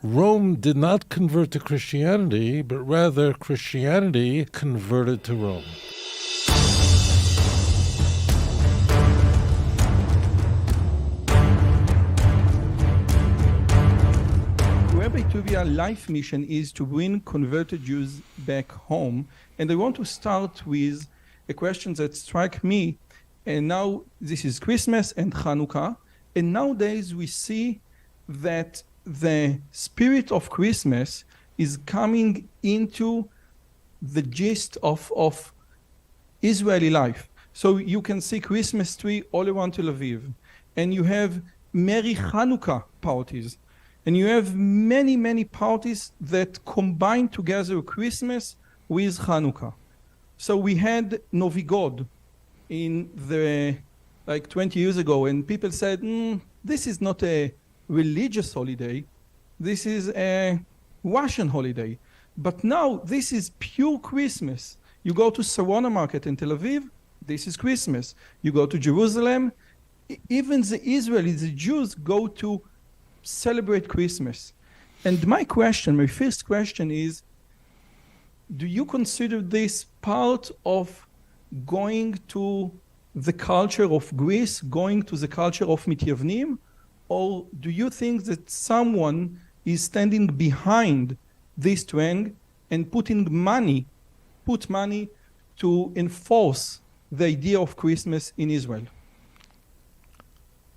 Rome did not convert to Christianity, but rather Christianity converted to Rome. Rabbi Tobia's life mission is to bring converted Jews back home. And I want to start with a question that struck me. And now this is Christmas and Hanukkah. And nowadays we see that the spirit of Christmas is coming into the gist of Israeli life. So you can see Christmas tree all around Tel Aviv. And you have Merry Hanukkah parties. And you have many, many parties that combine together Christmas with Hanukkah. So we had Novi God in the, 20 years ago, and people said, this is not a religious holiday. This is a Russian holiday. But now this is pure Christmas. You go to Sarona Market in Tel Aviv, this is Christmas. You go to Jerusalem, even the Israelis, the Jews, go to celebrate Christmas. And my first question is, do you consider this part of going to the culture of Greece, going to the culture of Mityavnim, or do you think that someone is standing behind this trend and put money to enforce the idea of Christmas in Israel?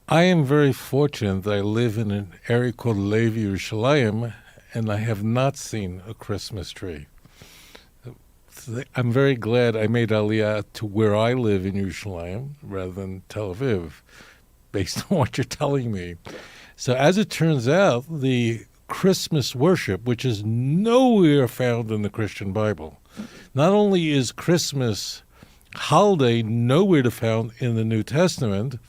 I am very fortunate that I live in an area called Lev Yerushalayim, and I have not seen a Christmas tree. I'm very glad I made Aliyah to where I live in Yerushalayim rather than Tel Aviv, based on what you're telling me. So as it turns out, the Christmas worship, which is nowhere found in the Christian Bible, not only is Christmas holiday nowhere to found in the New Testament,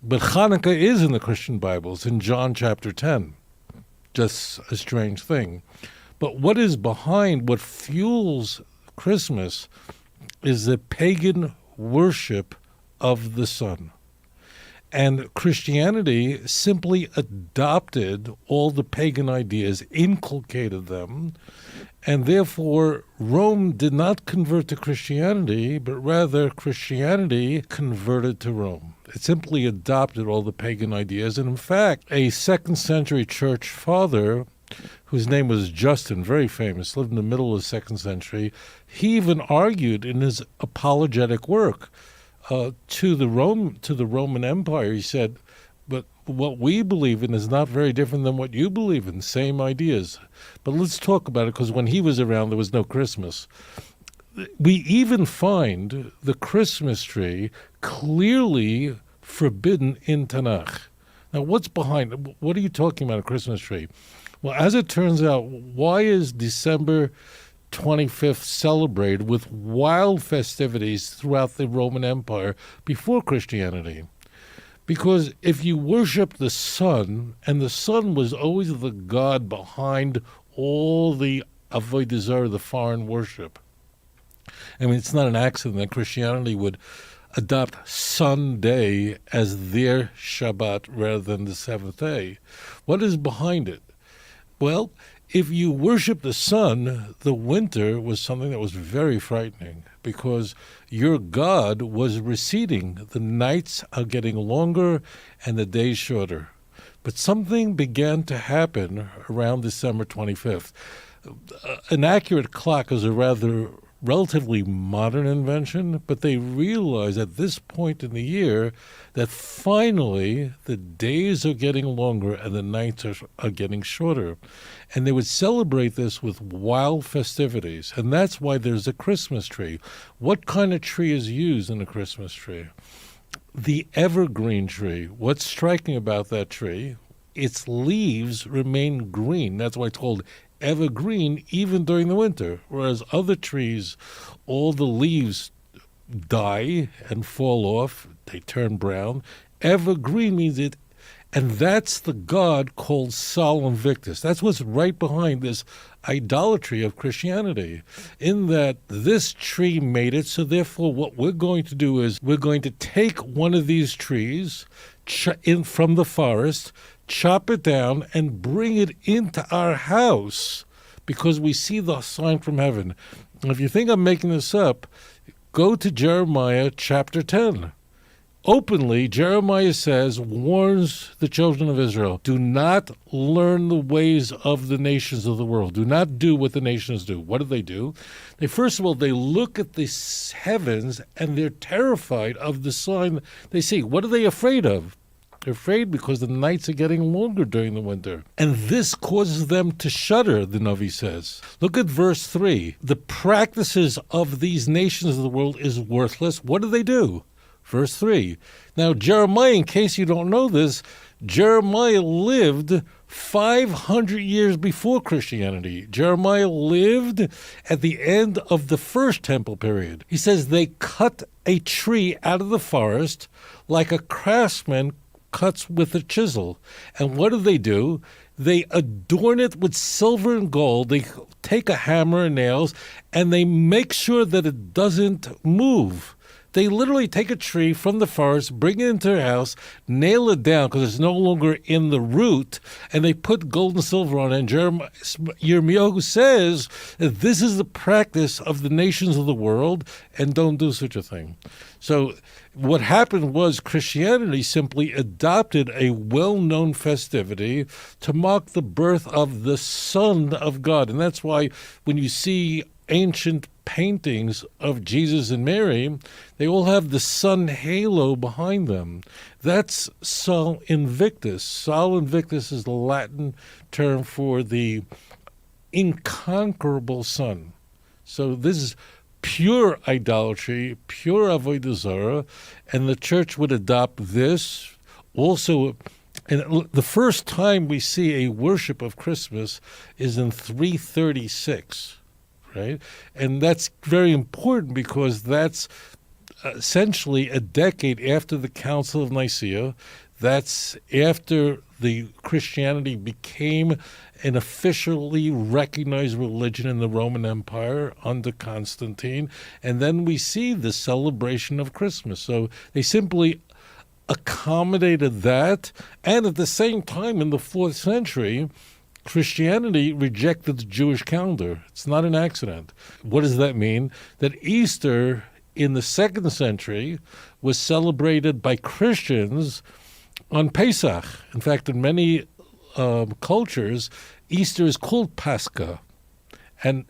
but Hanukkah is in the Christian Bibles in John chapter 10. Just a strange thing. But what is behind, what fuels Christmas is the pagan worship of the sun. And Christianity simply adopted all the pagan ideas, inculcated them, and therefore Rome did not convert to Christianity, but rather Christianity converted to Rome. It simply adopted all the pagan ideas. And in fact, a 2nd century church father, whose name was Justin, very famous, lived in the middle of the 2nd century, he even argued in his apologetic work to the Roman Empire. He said, but what we believe in is not very different than what you believe in, same ideas. But let's talk about it, because when he was around, there was no Christmas. We even find the Christmas tree clearly forbidden in Tanakh. Now, what's behind it? What are you talking about, a Christmas tree? Well, as it turns out, why is December 25th celebrated with wild festivities throughout the Roman Empire before Christianity? Because if you worship the sun, and the sun was always the god behind all the avodah zarah, the foreign worship. I mean, it's not an accident that Christianity would adopt Sunday as their Shabbat rather than the seventh day. What is behind it? Well, if you worship the sun, the winter was something that was very frightening because your God was receding. The nights are getting longer and the days shorter. But something began to happen around December 25th. An accurate clock is a relatively modern invention, but they realized at this point in the year that finally the days are getting longer and the nights are getting shorter. And they would celebrate this with wild festivities. And that's why there's a Christmas tree. What kind of tree is used in a Christmas tree? The evergreen tree. What's striking about that tree? Its leaves remain green. That's why it's called evergreen even during the winter, whereas other trees, all the leaves die and fall off, they turn brown. Evergreen means it, and that's the god called Sol Invictus. That's what's right behind this idolatry of Christianity, in that this tree made it, so therefore what we're going to do is we're going to take one of these trees from the forest, chop it down, and bring it into our house because we see the sign from heaven. And if you think I'm making this up, go to Jeremiah chapter 10. Openly, Jeremiah warns the children of Israel, do not learn the ways of the nations of the world. Do not do what the nations do. What do? First of all, they look at the heavens and they're terrified of the sign they see. What are they afraid of? They're afraid because the nights are getting longer during the winter. And this causes them to shudder, the Navi says. Look at verse 3. The practices of these nations of the world is worthless. What do? Verse 3. Now, Jeremiah, in case you don't know this, Jeremiah lived 500 years before Christianity. Jeremiah lived at the end of the first temple period. He says they cut a tree out of the forest like a craftsman cuts with a chisel. And what do? They adorn it with silver and gold. They take a hammer and nails, and they make sure that it doesn't move. They literally take a tree from the forest, bring it into their house, nail it down because it's no longer in the root, and they put gold and silver on it. And Yirmiyahu says that this is the practice of the nations of the world, and don't do such a thing. So what happened was Christianity simply adopted a well-known festivity to mark the birth of the Son of God. And that's why when you see ancient paintings of Jesus and Mary, they all have the sun halo behind them. That's Sol Invictus. Sol Invictus is the Latin term for the inconquerable sun. So this is pure idolatry, pure avodah zarah, and the church would adopt this. Also, and the first time we see a worship of Christmas is in 336. Right? And that's very important because that's essentially a decade after the Council of Nicaea. That's after the Christianity became an officially recognized religion in the Roman Empire under Constantine. And then we see the celebration of Christmas. So they simply accommodated that. And at the same time, in the 4th century, Christianity rejected the Jewish calendar. It's not an accident. What does that mean? That Easter in the 2nd century was celebrated by Christians on Pesach. In fact, in many cultures, Easter is called Pascha. And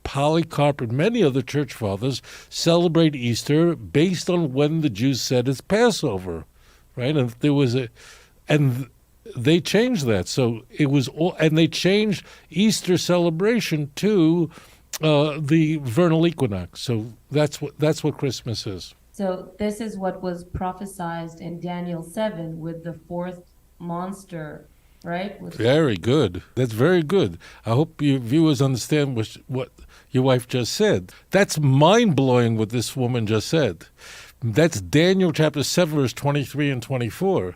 Polycarp and many other church fathers celebrate Easter based on when the Jews said it's Passover. Right? And there was they changed that. So it was all, and they changed Easter celebration to the vernal equinox. So that's what Christmas is. So this is what was prophesied in Daniel 7 with the 4th monster, right? Very good. That's very good. I hope your viewers understand what your wife just said. That's mind-blowing what this woman just said. That's Daniel chapter 7, verse 23 and 24.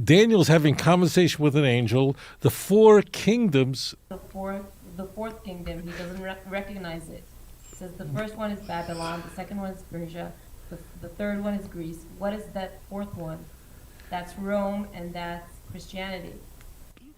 Daniel's having conversation with an angel. The 4 kingdoms. The fourth kingdom, he doesn't recognize it. It says the first one is Babylon, the second one is Persia, the third one is Greece. What is that 4th one? That's Rome, and that's Christianity.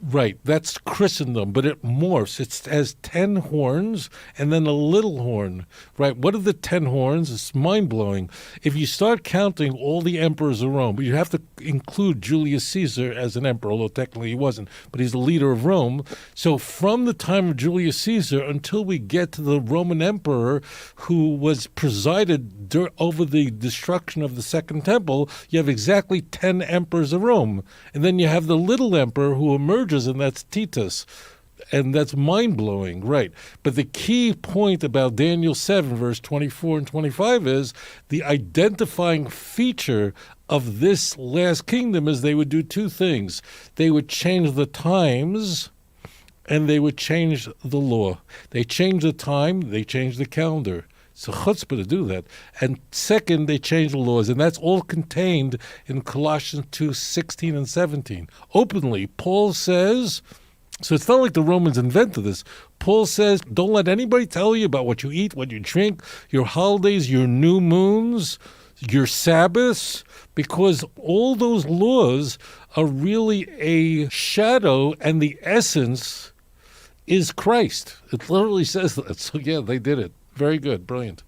Right, that's Christendom, but it morphs. It has 10 horns and then a little horn, right? What are the 10 horns? It's mind-blowing. If you start counting all the emperors of Rome, but you have to include Julius Caesar as an emperor, although technically he wasn't, but he's the leader of Rome. So from the time of Julius Caesar until we get to the Roman emperor who was presided over the destruction of the Second Temple, you have exactly 10 emperors of Rome. And then you have the little emperor who emerges, and that's Titus. And that's mind-blowing, right? But the key point about Daniel 7, verse 24 and 25 is the identifying feature of this last kingdom is they would do 2 things. They would change the times, and they would change the law. They change the time, they change the calendar. It's a chutzpah to do that. And second, they change the laws, and that's all contained in Colossians 2:16 and 17. Openly, Paul says, so it's not like the Romans invented this. Paul says, don't let anybody tell you about what you eat, what you drink, your holidays, your new moons, your Sabbaths, because all those laws are really a shadow, and the essence is Christ. It literally says that. So yeah, they did it. Very good. Brilliant.